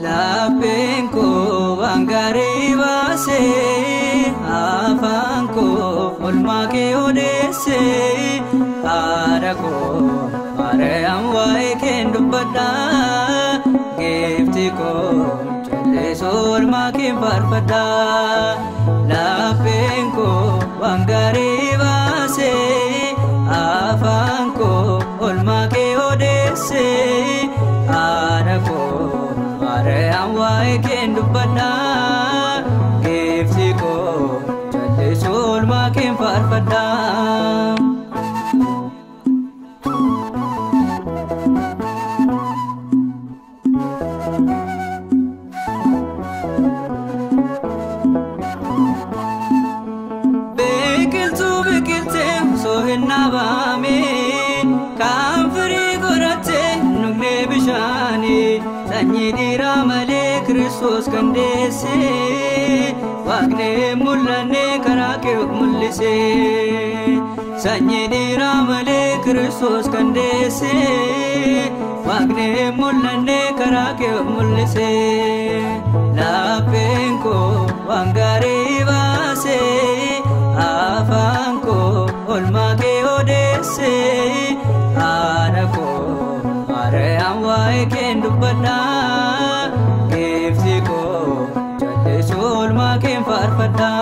Lapenko angariba se afanko olmake odese arako are amwai kendubada giftiko chale solmake parpada Lapenko angariba se afanko olmake odese arako are amwai kendubada giftiko chale solmake parpada Nabame kamfri gorate nugne bishani sanyi dira male Kristos kandese wagne mulane karake mullise sanyi dira male Kristos kandese wagne mulane karake mullise Lapenko wangare vase afanko olmake odese anako are amwai kendubada giftiko chale solmake parpada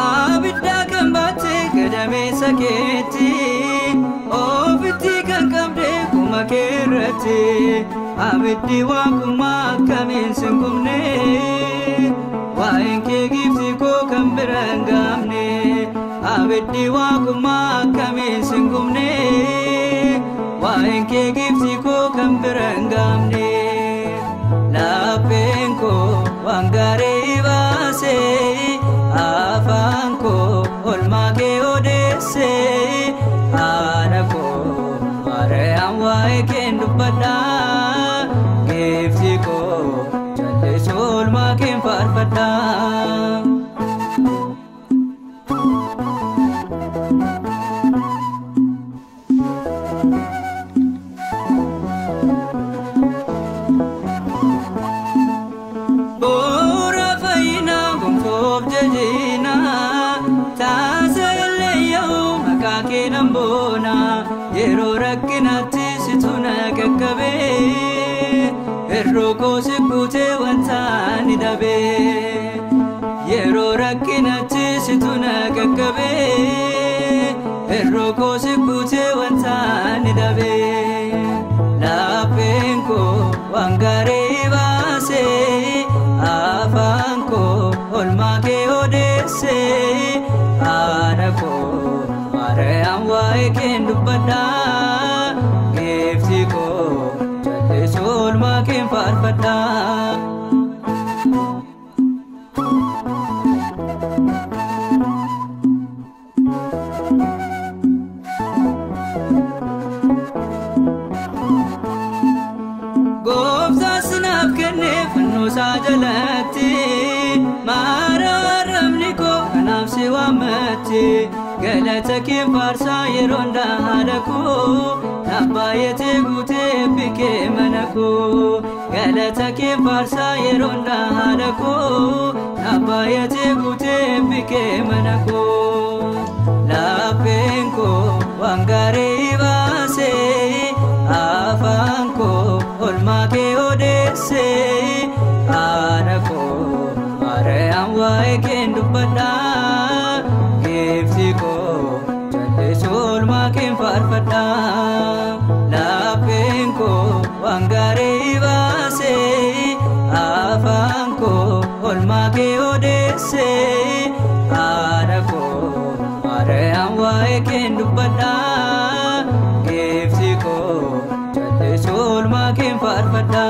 abidda kambate gadame saketi ofiti kankamde kumakerati abiddi wakuma kamin singumne waenke giftiko kambirangamne abiddi wakuma kamin singumne waenke giftiko kambirangamne Lapenko wangare vase afanko olmake odese anako are amwai kendubada giftiko chale solmake parpada Bora faina gumfob jajina tasaleyo makake nambona yero rakkinati situna kakkabe erroko sikute wantani dabe yero rakkinati situna kakkabe erroko sikute wantani dabe Lapenko wangare vase afanko olmake odese anako are amwai kendubada giftiko chale solmake parpada Gobza snap kenne fanno sajalati mararamniko nafsi wamati galatake farsa yeronda hadaku nabayete gute bike manako galatake farsa yeronda hadaku nabayete gute bike manako Lapenko wangare vase afanko olmake odese anako are amwai kendubada giftiko chale solmake parpada Lapenko wangare vase afanko olmake odese anako are gayaan waa'ee keen dubbadha geefsi koo jallisuu oolmaa keen faarfadha.